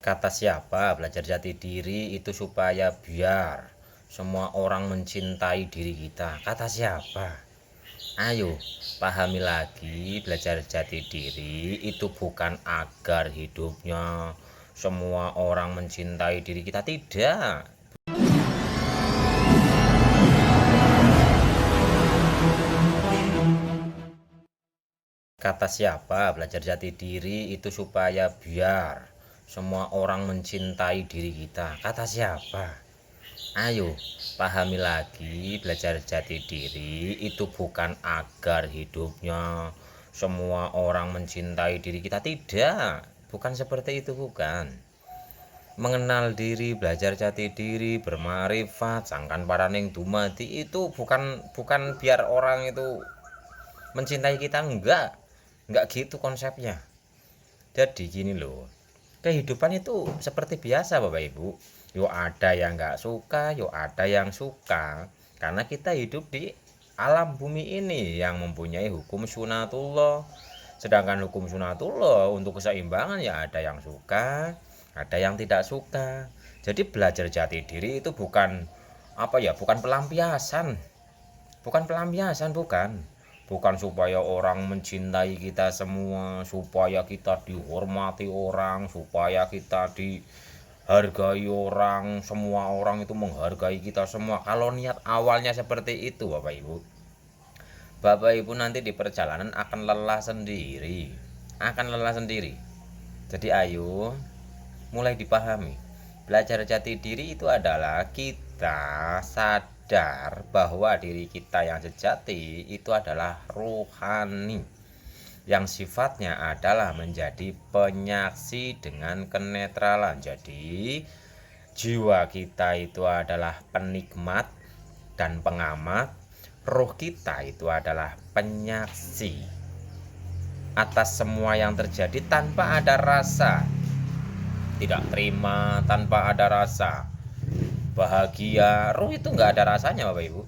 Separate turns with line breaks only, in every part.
Kata siapa belajar jati diri itu supaya biar semua orang mencintai diri kita? Kata siapa? Ayo, pahami lagi, belajar jati diri itu bukan agar hidupnya semua orang mencintai diri kita, tidak. Kata siapa belajar jati diri itu supaya biar semua orang mencintai diri kita? Kata siapa? Ayo, pahami lagi, belajar jati diri itu bukan agar hidupnya semua orang mencintai diri kita, tidak. Bukan seperti itu, bukan. Mengenal diri, belajar jati diri, bermarifat, sangkan paraning dumadi itu bukan biar orang itu mencintai kita, enggak gitu konsepnya. Jadi gini loh, kehidupan itu seperti biasa Bapak Ibu. Yo ada yang nggak suka, yo ada yang suka. Karena kita hidup di alam bumi ini yang mempunyai hukum sunatullah. Sedangkan hukum sunatullah untuk keseimbangan ya ada yang suka, ada yang tidak suka. Jadi belajar jati diri itu bukan apa ya, bukan pelampiasan. Bukan pelampiasan, bukan supaya orang mencintai kita semua, supaya kita dihormati orang, supaya kita dihargai orang, semua orang itu menghargai kita semua. Kalau niat awalnya seperti itu Bapak Ibu nanti di perjalanan akan lelah sendiri, jadi ayo mulai dipahami. Belajar jati diri itu adalah kita sadar bahwa diri kita yang sejati itu adalah rohani, yang sifatnya adalah menjadi penyaksi dengan kenetralan. Jadi jiwa kita itu adalah penikmat dan pengamat, roh kita itu adalah penyaksi atas semua yang terjadi tanpa ada rasa tidak terima, tanpa ada rasa bahagia. Roh itu nggak ada rasanya Bapak Ibu.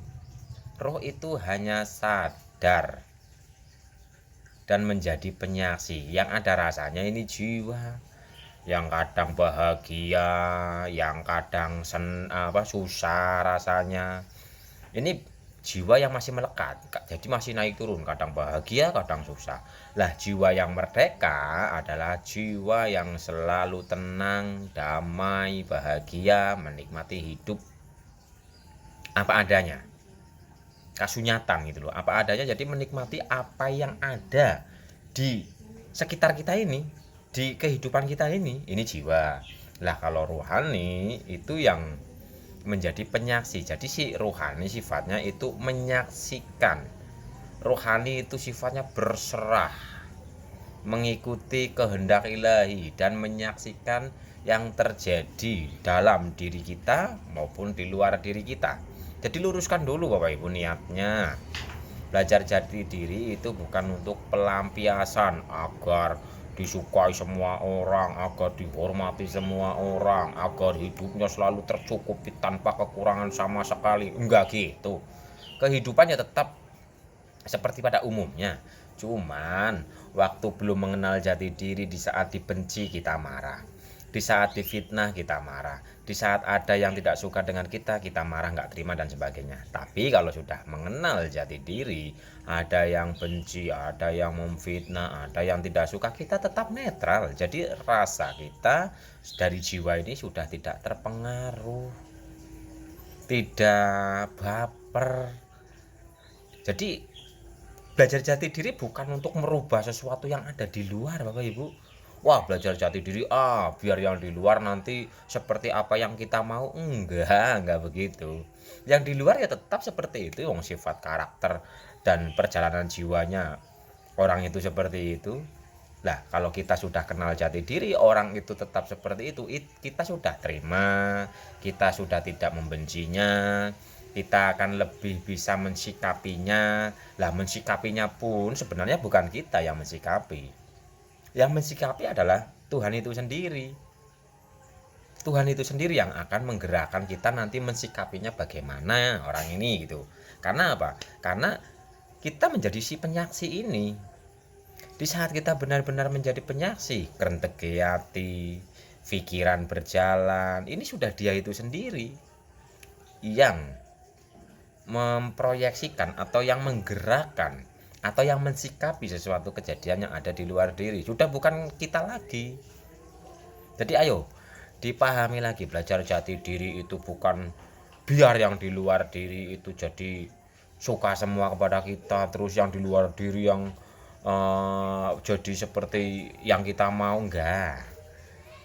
Roh itu hanya sadar dan menjadi penyaksi. Yang ada rasanya ini jiwa, yang kadang bahagia, yang kadang susah rasanya. Ini jiwa yang masih melekat, jadi masih naik turun, kadang bahagia, kadang susah. Lah jiwa yang merdeka adalah jiwa yang selalu tenang, damai, bahagia, menikmati hidup apa adanya, kasunyatan gitu loh, apa adanya. Jadi menikmati apa yang ada di sekitar kita ini, di kehidupan kita ini jiwa. Lah kalau rohani itu yang menjadi penyaksi. Jadi si rohani sifatnya itu menyaksikan. Rohani itu sifatnya berserah, mengikuti kehendak ilahi dan menyaksikan yang terjadi dalam diri kita maupun di luar diri kita. Jadi luruskan dulu Bapak Ibu niatnya. Belajar jati diri itu bukan untuk pelampiasan agar disukai semua orang, agar dihormati semua orang, agar hidupnya selalu tercukupi tanpa kekurangan sama sekali. Enggak gitu. Kehidupannya tetap seperti pada umumnya. Cuman waktu belum mengenal jati diri, di saat dibenci kita marah, di saat difitnah kita marah, di saat ada yang tidak suka dengan kita marah, nggak terima dan sebagainya. Tapi kalau sudah mengenal jati diri, ada yang benci, ada yang memfitnah, ada yang tidak suka, kita tetap netral. Jadi rasa kita dari jiwa ini sudah tidak terpengaruh, tidak baper. Jadi belajar jati diri bukan untuk merubah sesuatu yang ada di luar Bapak Ibu. Wah belajar jati diri biar yang di luar nanti seperti apa yang kita mau. Enggak begitu. Yang di luar ya tetap seperti itu, wong sifat karakter dan perjalanan jiwanya orang itu seperti itu. Lah kalau kita sudah kenal jati diri, orang itu tetap seperti itu, kita sudah terima, kita sudah tidak membencinya, kita akan lebih bisa mensikapinya. Lah mensikapinya pun sebenarnya bukan kita yang mensikapi. Yang mensikapi adalah Tuhan itu sendiri. Tuhan itu sendiri yang akan menggerakkan kita nanti mensikapinya bagaimana orang ini gitu. Karena apa? Karena kita menjadi si penyaksi ini. Di saat kita benar-benar menjadi penyaksi, kerenteke ati, pikiran berjalan, ini sudah dia itu sendiri yang memproyeksikan atau yang menggerakkan atau yang mensikapi sesuatu kejadian yang ada di luar diri. Sudah bukan kita lagi. Jadi ayo dipahami lagi, belajar jati diri itu bukan biar yang di luar diri itu jadi suka semua kepada kita, terus yang di luar diri yang jadi seperti yang kita mau, enggak.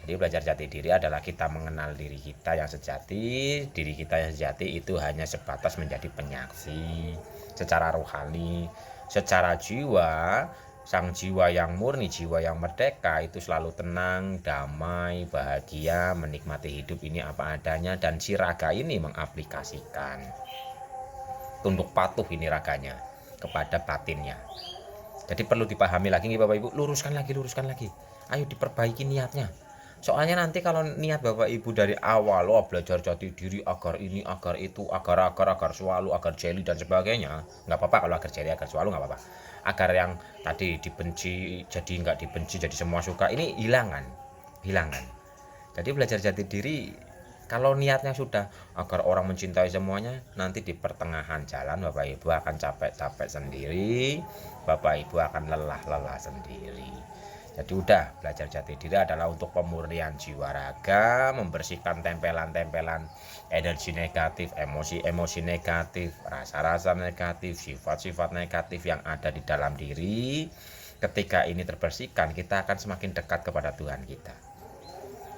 Jadi belajar jati diri adalah kita mengenal diri kita yang sejati. Diri kita yang sejati itu hanya sebatas menjadi penyaksi secara rohani, secara jiwa. Sang jiwa yang murni, jiwa yang merdeka itu selalu tenang, damai, bahagia, menikmati hidup ini apa adanya, dan si raga ini mengaplikasikan tunduk patuh ini raganya kepada batinnya. Jadi perlu dipahami lagi nih Bapak Ibu, luruskan lagi. Ayo diperbaiki niatnya. Soalnya nanti kalau niat Bapak Ibu dari awal belajar jati diri agar ini, agar itu, agar selalu, agar jeli dan sebagainya, nggak apa-apa kalau agar jeli, agar selalu nggak apa-apa. Agar yang tadi dibenci jadi nggak dibenci, jadi semua suka, ini hilangkan. Jadi belajar jati diri kalau niatnya sudah agar orang mencintai semuanya, nanti di pertengahan jalan Bapak Ibu akan capek-capek sendiri, Bapak Ibu akan lelah sendiri. Jadi udah, belajar jati diri adalah untuk pemurnian jiwa raga, membersihkan tempelan-tempelan energi negatif, emosi-emosi negatif, rasa-rasa negatif, sifat-sifat negatif yang ada di dalam diri. Ketika ini terbersihkan, kita akan semakin dekat kepada Tuhan kita.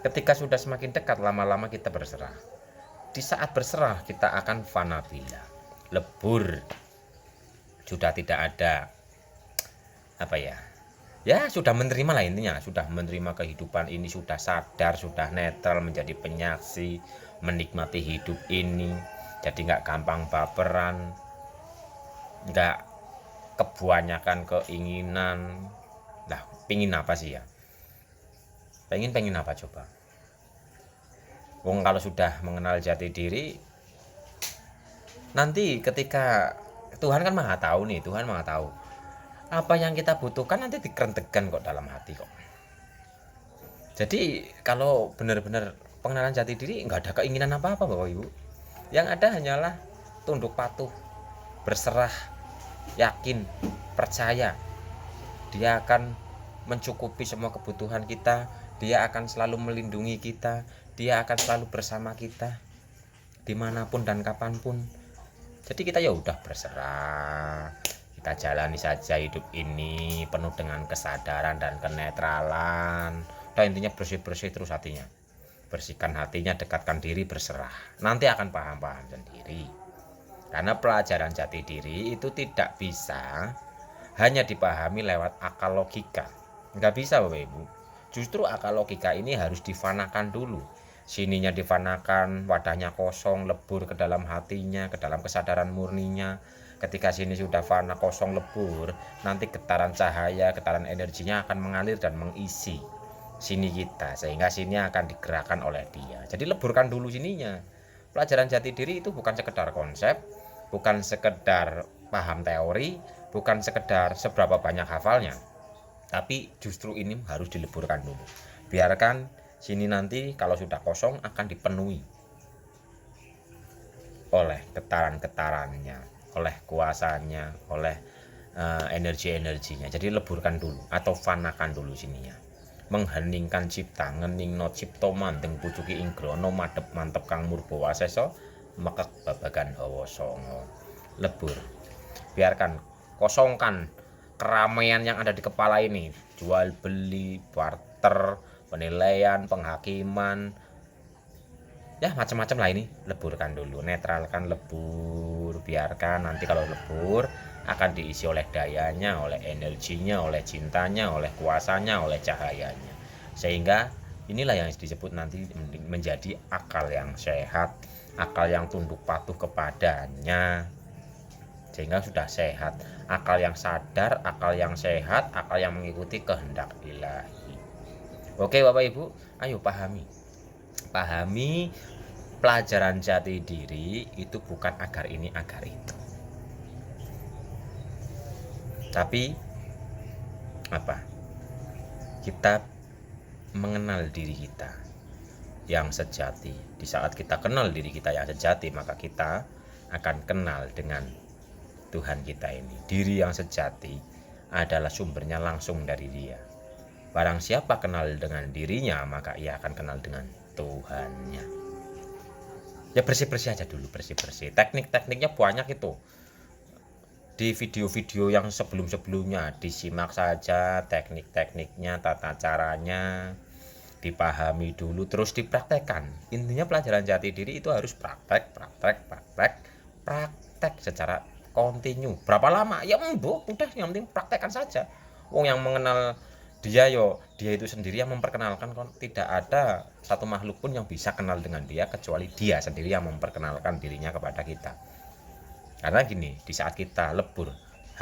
Ketika sudah semakin dekat, lama-lama kita berserah. Di saat berserah, kita akan fanabila, lebur. Sudah tidak ada ya sudah menerima lah intinya, sudah menerima kehidupan ini, sudah sadar, sudah netral, menjadi penyaksi, menikmati hidup ini. Jadi nggak gampang baperan, nggak kebanyakan keinginan. Nah, pingin apa sih ya? Pengen apa coba? Wong kalau sudah mengenal jati diri, nanti ketika Tuhan kan maha tahu nih, Tuhan maha tahu apa yang kita butuhkan, nanti dikerentekan kok dalam hati kok. Jadi kalau benar-benar pengenalan jati diri, nggak ada keinginan apa-apa Bapak Ibu. Yang ada hanyalah tunduk patuh, berserah, yakin, percaya Dia akan mencukupi semua kebutuhan kita, Dia akan selalu melindungi kita, Dia akan selalu bersama kita dimanapun dan kapanpun. Jadi kita ya udah berserah, kita jalani saja hidup ini penuh dengan kesadaran dan kenetralan. Udah, intinya bersih-bersih terus hatinya, bersihkan hatinya, dekatkan diri, berserah. Nanti akan paham-paham sendiri. Karena pelajaran jati diri itu tidak bisa hanya dipahami lewat akal logika, nggak bisa Bapak Ibu. Justru akal logika ini harus difanakan dulu. Sininya difanakan, wadahnya kosong, lebur ke dalam hatinya, ke dalam kesadaran murninya. Ketika sini sudah fana, kosong, lebur, nanti getaran cahaya, getaran energinya akan mengalir dan mengisi sini kita, sehingga sini akan digerakkan oleh Dia. Jadi leburkan dulu sininya. Pelajaran jati diri itu bukan sekedar konsep, bukan sekedar paham teori, bukan sekedar seberapa banyak hafalnya, tapi justru ini harus dileburkan dulu. Biarkan sini nanti kalau sudah kosong akan dipenuhi oleh getaran-getarannya, oleh kuasanya, oleh energi-energinya. Jadi leburkan dulu atau fanakan dulu sininya. Mengheningkan cipta, ngeningno cipta mandeng pucuki inggrono madhep mantep kang murba wasesa mekek babagan hawa sanga. Lebur. Biarkan, kosongkan keramaian yang ada di kepala ini, jual beli, barter, penilaian, penghakiman, ya macam-macam lah, ini leburkan dulu, netralkan, lebur. Biarkan nanti kalau lebur akan diisi oleh dayanya, oleh energinya, oleh cintanya, oleh kuasanya, oleh cahayanya, sehingga inilah yang disebut nanti menjadi akal yang sehat, akal yang tunduk patuh kepadanya, sehingga sudah sehat, akal yang sadar, akal yang sehat, akal yang mengikuti kehendak ilahi. Oke Bapak Ibu, ayo pahami pelajaran jati diri itu bukan agar ini agar itu, tapi kita mengenal diri kita, yang sejati. Di saat kita kenal diri kita yang sejati, maka kita akan kenal dengan Tuhan kita ini. Diri yang sejati adalah sumbernya langsung dari Dia. Barang siapa kenal dengan dirinya, maka ia akan kenal dengan Tuhannya. Ya bersih-bersih aja dulu, bersih-bersih. Teknik-tekniknya banyak itu. Di video-video yang sebelum-sebelumnya disimak saja teknik-tekniknya, tata caranya, dipahami dulu, terus dipraktekkan. Intinya pelajaran jati diri itu harus praktek secara kontinu. Berapa lama? Ya udah, yang penting praktekkan saja. Wong yang mengenal dia itu sendiri yang memperkenalkan. Tidak ada satu makhluk pun yang bisa kenal dengan dia kecuali dia sendiri yang memperkenalkan dirinya kepada kita. Karena gini, di saat kita lebur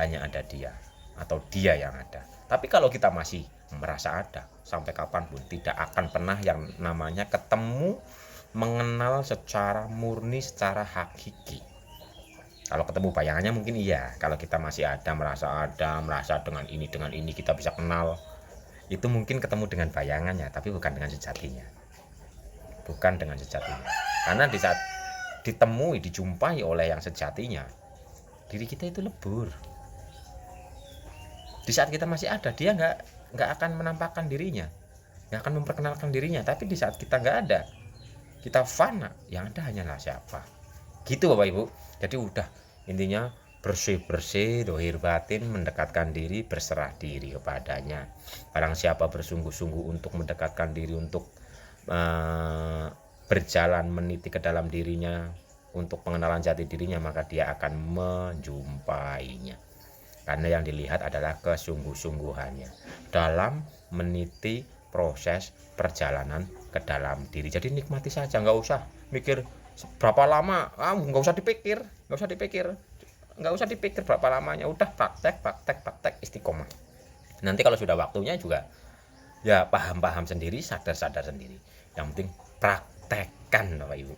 hanya ada dia atau dia yang ada. Tapi kalau kita masih merasa ada, sampai kapanpun tidak akan pernah yang namanya ketemu, mengenal secara murni, secara hakiki. Kalau ketemu bayangannya mungkin iya. Kalau kita masih ada, merasa dengan ini kita bisa kenal, itu mungkin ketemu dengan bayangannya, tapi bukan dengan sejatinya. Bukan dengan sejatinya. Karena di saat ditemui, dijumpai oleh yang sejatinya, diri kita itu lebur. Di saat kita masih ada, dia nggak akan menampakkan dirinya, nggak akan memperkenalkan dirinya. Tapi di saat kita nggak ada, kita fana, yang ada hanyalah siapa. Gitu Bapak Ibu. Jadi udah, intinya bersih-bersih, dohir batin, mendekatkan diri, berserah diri kepadanya. Barang siapa bersungguh-sungguh untuk mendekatkan diri, untuk berjalan meniti ke dalam dirinya, untuk pengenalan jati dirinya, maka dia akan menjumpainya. Karena yang dilihat adalah kesungguh-sungguhannya dalam meniti proses perjalanan ke dalam diri. Jadi nikmati saja, nggak usah mikir berapa lama, nggak usah dipikir berapa lamanya. Udah praktek istiqomah. Nanti kalau sudah waktunya juga ya paham sendiri, sadar sendiri. Yang penting praktekkan Bapak Ibu.